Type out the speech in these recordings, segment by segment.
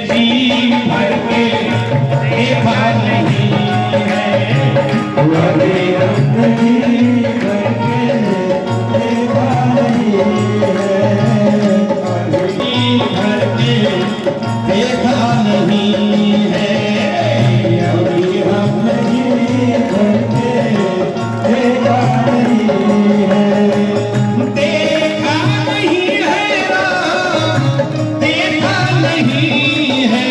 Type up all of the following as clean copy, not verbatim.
जी भर के देखा नहीं है, अभी हमने जी भर के देखा नहीं है, अभी भर के देखा नहीं है, अभी हमने जी भर के देखा नहीं है, देखा नहीं है राम, देखा नहीं है,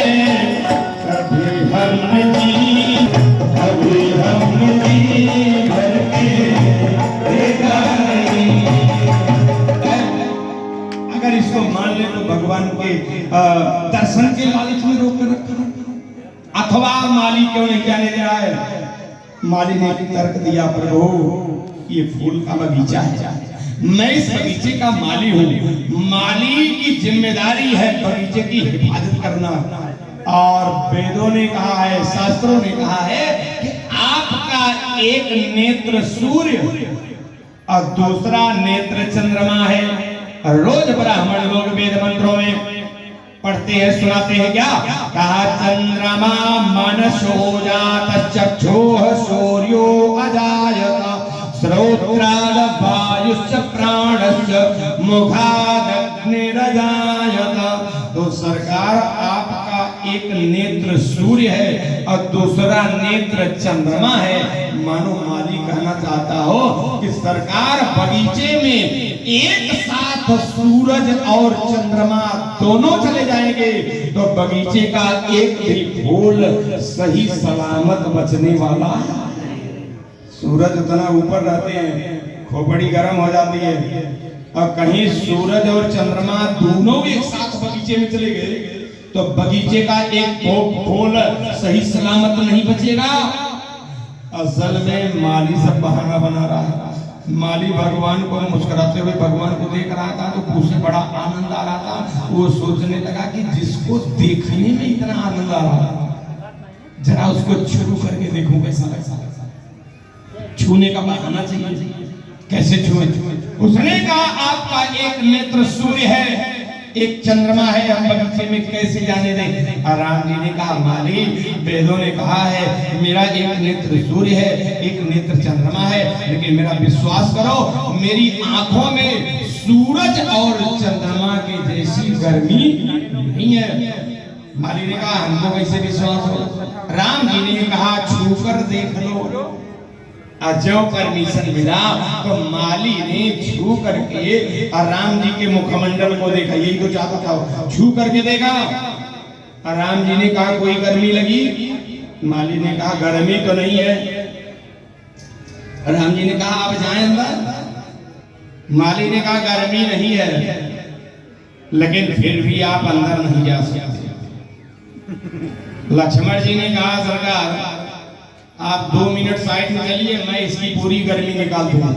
अभी हमने जी भर के देखा नहीं है। अगर इसको मान ले तो भगवान के दर्शन के लालच में रोक कर रखा, अथवा माली क्यों नहीं जाने दे रहा है। माली ने तर्क दिया, प्रभु ये फूल का बगीचा है, मैं इस बगीचे का माली हूँ, माली की जिम्मेदारी है बगीचे की हिफाजत करना। और वेदों ने कहा है, शास्त्रों ने कहा है कि आपका एक नेत्र सूर्य और दूसरा नेत्र चंद्रमा है। रोज ब्राह्मण लोग वेद मंत्रों में पढ़ते हैं, सुनाते हैं क्या? कहा चंद्रमा मनसो जात चक्षुः सूर्यो अजायत श्रोत्राद वायुश्च प्राणश्च मुखादग्निरजायत। तो सरकार आपका एक नेत्र सूर्य है और दूसरा नेत्र चंद्रमा है। मानो माली कहना चाहता हो कि सरकार बगीचे में एक साथ सूरज और चंद्रमा दोनों चले जाएंगे तो बगीचे का एक भी फूल सही सलामत बचने वाला। सूरज उतना ऊपर रहते हैं, खोपड़ी गर्म हो जाती है, और कहीं सूरज और चंद्रमा दोनों एक साथ बगीचे में चले गए तो बगीचे का एक फूल सही सलामत नहीं बचेगा। असल में माली सब बहाना बना रहा है। माली भगवान को मुस्कुराते हुए भगवान को देख रहा था तो उसे बड़ा आनंद आ रहा था। वो सोचने लगा कि जिसको देखने में इतना आनंद आ रहा, जरा उसको छू करके देखूं कैसा लगता। छूने का बहाना चाहिए, कैसे छुए? उसने कहा आपका एक नेत्र सूर्य है, एक चंद्रमा है, हम बगीचे में कैसे जाने दें? राम जी ने कहा माली, वेदों ने कहा है मेरा एक नेत्र सूर्य है, एक नेत्र चंद्रमा है, लेकिन मेरा विश्वास करो मेरी आंखों में सूरज और चंद्रमा की जैसी गर्मी नहीं है। माली ने कहा हमको कैसे विश्वास हो? राम जी ने कहा छूकर देख लो। जो परमिशन मिला तो माली ने छू करके राम जी के मुखमंडल को देखा। यही तो चाहता था, छू करके देखा। राम जी ने कहा कोई गर्मी लगी? माली ने कहा गर्मी तो नहीं है। राम जी ने कहा आप जाएं अंदर। माली ने कहा गर्मी नहीं है, लेकिन फिर भी आप अंदर नहीं जा सकते। लक्ष्मण जी ने कहा सरकार आप 2 मिनट साइड में चलिए, मैं इसकी पूरी गर्मी निकाल दूंगा।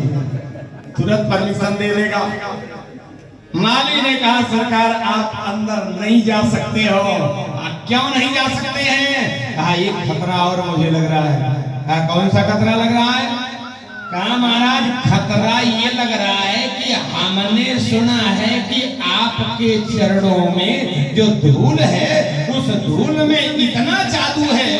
तुरंत परमिशन दे देगा। माली ने कहा सरकार आप अंदर नहीं जा सकते हो। क्यों नहीं जा सकते हैं? कहा एक खतरा और मुझे लग रहा है। कहा कौन सा खतरा लग रहा है? कहा महाराज खतरा ये लग रहा है कि हमने सुना है कि आपके चरणों में जो धूल है उस धूल में इतना जादू है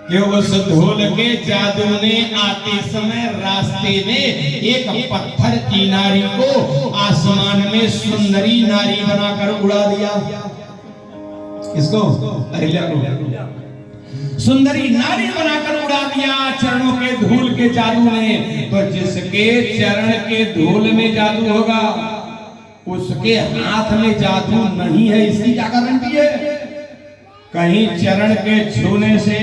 कि उस धूल के जादू ने आते समय रास्ते में एक पत्थर की नारी को आसमान में सुंदरी नारी बनाकर उड़ा दिया। किसको? अहिल्या को सुंदरी नारी बनाकर उड़ा दिया चरणों के धूल के जादू ने। तो जिसके चरण के धूल में जादू होगा उसके हाथ में जादू नहीं है, इसकी क्या गारंटी है? कहीं चरण के छूने से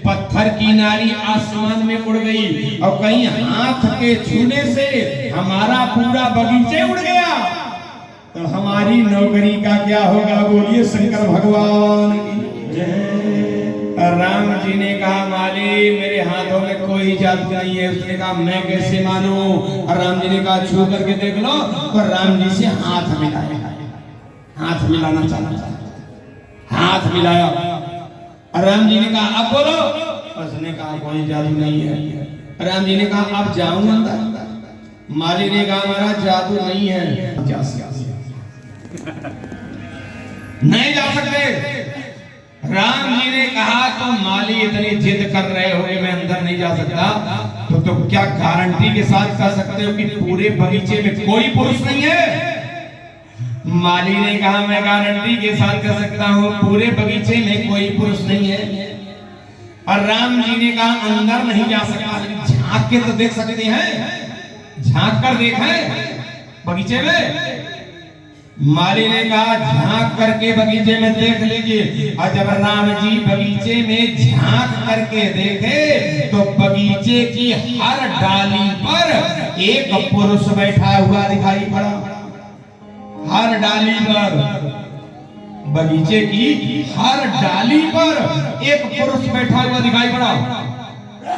पत्थर की नारी आसमान में उड़ गई और कहीं हाथ के छूने से हमारा पूरा बगीचे उड़ गया, तो हमारी नौकरी का क्या होगा? बोलिए शंकर भगवान की जय। राम जी ने कहा माली मेरे हाथों में कोई जादू नहीं है। उसने कहा मैं कैसे मानूं? और राम जी ने कहा छू करके देख लो। तो राम जी से हाथ मिलाया, हाथ मिलाना चाहता, हाथ मिलाया। राम जी ने कहा अब बोलो। उसने कहा कोई जादू नहीं है। राम जी ने कहा अब जाऊं अंदर। माली ने कहा हमारा जादू नहीं है। नहीं जा सकते। राम जी ने कहा तो माली इतनी जिद कर रहे हो कि मैं अंदर नहीं जा सकता, तो क्या गारंटी के साथ कह सकते हो कि पूरे बगीचे में कोई पुरुष नहीं है? माली ने कहा मैं गारंटी के साथ कह सकता हूँ पूरे बगीचे में कोई पुरुष नहीं है। और राम जी ने कहा अंदर नहीं जा सकता, लेकिन झांक के तो देख सकते हैं, झांक कर देखें बगीचे में। माली ने कहा झांक करके बगीचे में देख लीजिए। और जब राम जी बगीचे में झांक करके देखे तो बगीचे की हर डाली पर एक पुरुष बैठा हुआ दिखाई पड़ा। हर डाली पर, बगीचे की हर डाली पर एक पुरुष बैठा हुआ दिखाई पड़ा।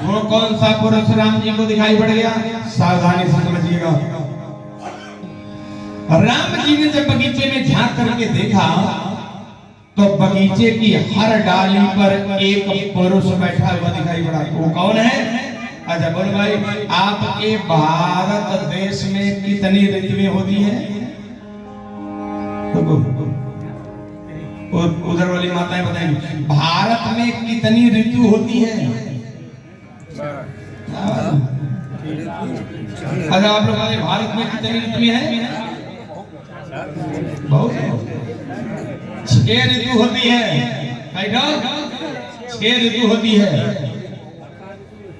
वो कौन सा पुरुष राम जी को दिखाई पड़ गया? सावधानी से समझिएगा। राम जी ने जब बगीचे में झांक करके देखा तो बगीचे की हर डाली पर एक पुरुष बैठा हुआ दिखाई पड़ा। वो कौन है? अच्छा बोल भाई, आपके भारत देश में कितनी ऋतुएं होती हैं? उधर वाली माताएं बताएंगी भारत में कितनी ऋतु होती है? अच्छा आप लोग भारत में कितनी ऋतुएं हैं? बहुत 6 ऋतु होती है। 6 ऋतु होती है।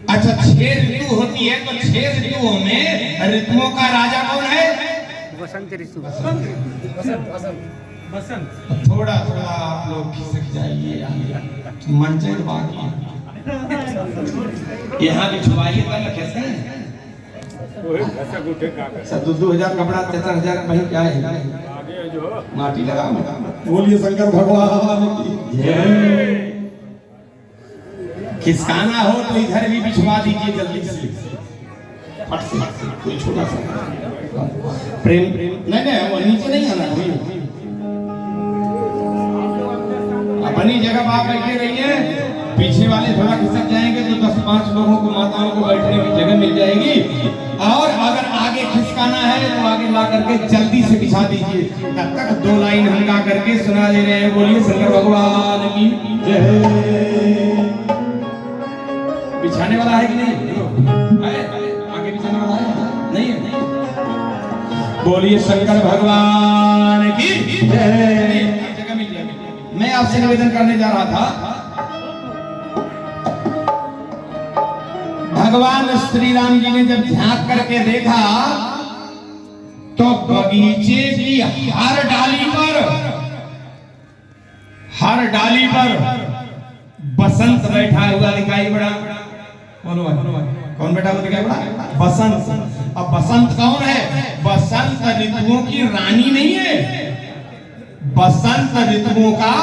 अच्छा 6 ऋतु होती है तो 6 ऋतुओं में ऋतुओं का राजा कौन है? बसंत ऋतु। बसंत। थोड़ा थोड़ा आप लोग खिसक जाइए, मंचन बाकी यहाँ भी छुपाइए तब कैसे है? 2000 कपड़ा 70,000 भाई क्या है? माटी लगा। बोलिए शंकर भगवान की जय। खिसकाना हो तो इधर भी बिछवा दीजिए जल्दी से, फट से कोई छोटा सा प्रेम। नहीं वो नीचे नहीं आना, अपनी जगह आप बैठे रहिए। पीछे वाले थोड़ा खिसक जाएंगे तो 10-5 लोगों को, माताओं को बैठने की जगह मिल जाएगी। और अगर आगे खिसकाना है तो आगे ला करके जल्दी से बिछा दीजिए। तब तक 2 लाइन हम गा करके सुना दे रहे हैं। बोलिए शंकर भगवान की जय। बिछाने वाला है कि नहीं? आगे बिछाने वाला है? नहीं है। बोलिए शंकर भगवान की जय। जगह मिल जाएगी। मैं आपसे निवेदन करने जा रहा था, भगवान श्री राम जी ने जब झांक करके देखा तो बगीचे की हर डाली पर बसंत बैठा हुआ दिखाई पड़ा। कौन बैठा हुआ दिखाई पड़ा? बसंत। अब बसंत कौन है? बसंत ऋतुओं की रानी नहीं है, बसंत ऋतुओं का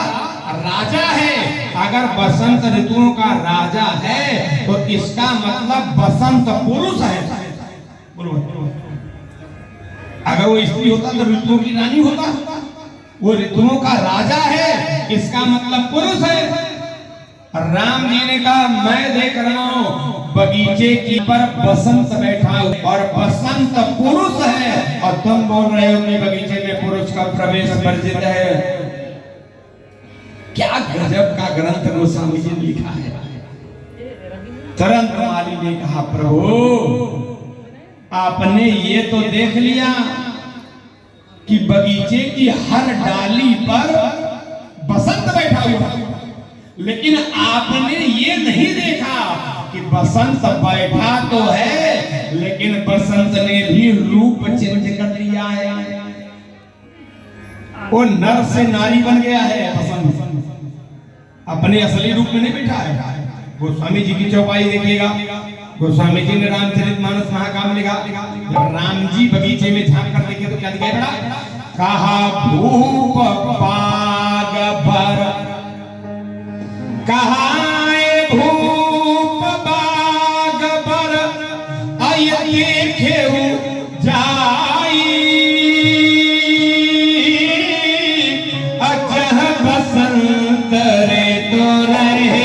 राजा है। अगर बसंत ऋतुओं का राजा है तो इसका मतलब बसंत पुरुष है। अगर वो स्त्री होता तो ऋतुओं की रानी होता। वो ऋतुओं का राजा है, इसका मतलब पुरुष है। राम जी ने कहा मैं देख रहा हूँ बगीचे की पर बसंत बैठा और बसंत पुरुष है, और तुम बोल रहे हो कि बगीचे में पुरुष का प्रवेश वर्जित है। क्या गजब का ग्रंथ गोस्वामी जी ने लिखा है। तुरंत माली ने कहा प्रभु आपने ये तो देख लिया कि बगीचे की हर डाली पर बसंत बैठा हुआ, लेकिन आपने ये नहीं देखा कि बसंत बैठा तो है लेकिन बसंत ने भी रूप चेंज कर लिया है। वो नर से नारी बन गया है। बसंत अपने असली रूप में नहीं बैठा है। गोस्वामी जी की चौपाई देखिएगा, गोस्वामी जी ने रामचरितमानस महाकाव्य लिखा। जब राम जी बगीचे में झांक कर देखे तो क्या दिखाई पड़ा? कहा भूप बाग भर, कहा भूप बाग भर आये खेऊ जाई, अजह बसंत रे तो रहे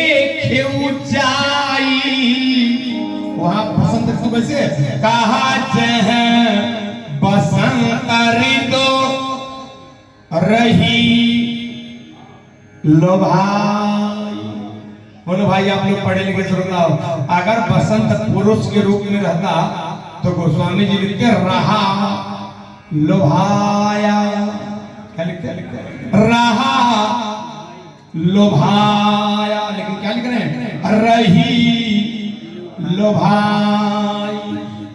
देखे ऊंचाई, वहां बसंत को वैसे कहा जह बसंत ऋतु रही लो भाई। बोलो भाई, आप लोग पढ़े लिखे श्रोता हो, अगर बसंत पुरुष के रूप में रहता तो गोस्वामी जी लिखते रहा लोभाया। क्या लिखते? रहा लोभाया। लेकिन क्या लिख रहे हैं? रही लोभाई।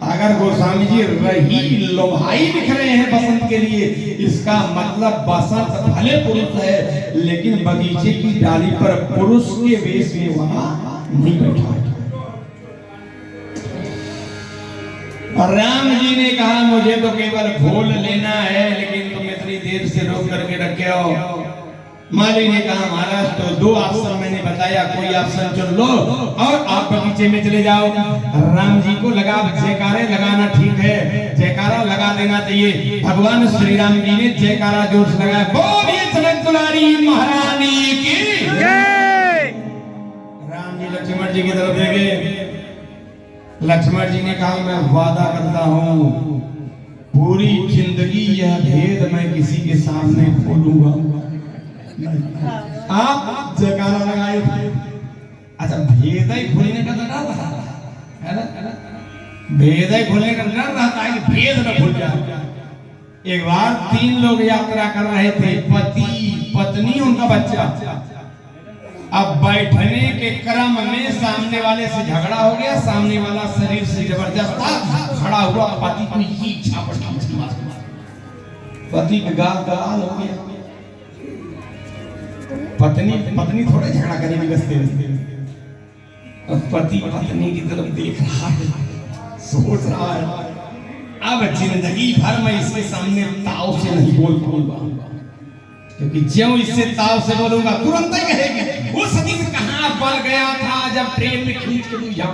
अगर गोस्वामी जी रही लोभाई लिख रहे हैं बसंत के लिए, इसका मतलब बसंत भले पुरुष है लेकिन बगीचे की डाली पर पुरुष के वेश में वहां नहीं बैठा है। राम जी ने कहा मुझे तो केवल फूल लेना है, लेकिन तुम इतनी देर से रोक करके रखे हो। माली ने कहा महाराज तो दो ऑप्शन मैंने बताया, कोई ऑप्शन चुन लो और आप बगीचे में चले जाओ। राम जी को लगा जयकारे लगाना ठीक है, जयकारा लगा देना चाहिए। भगवान श्री राम जी ने जयकारा जोर से लगाया, बोलिए जनक दुलारी महारानी की जय। राम जी लक्ष्मण जी की तरफ देखे। लक्ष्मण जी ने कहा मैं वादा करता हूं पूरी जिंदगी यह भेद मैं किसी के सामने खोलूंगा। आप जयकारा लगाए थे, अच्छा भेद ही खोलने का डर रहा है ना, भेद ही खोलने का डर रहता है कि भेद न खुल जाए। एक बार 3 लोग यात्रा कर रहे थे, पति पत्नी उनका बच्चा। अब बैठने के क्रम में सामने वाले से झगड़ा हो गया, सामने वाला शरीर से जबरदस्त था, खड़ा हुआ पति को ये झापट पति का गाल हो गया। पत्नी थोड़े झगड़ा करेगी बसते पति पत्नी की तरफ देख रहा है, सोच रहा है अब जिंदगी भर मैं इसके सामने ताव से नहीं बोल पाऊंगा, क्योंकि ज्यों इससे ताव से बोलूंगा तुरंत ही कहेगी उस दिन कहां बल गया था जब ट्रेन में खींच के तू यहाँ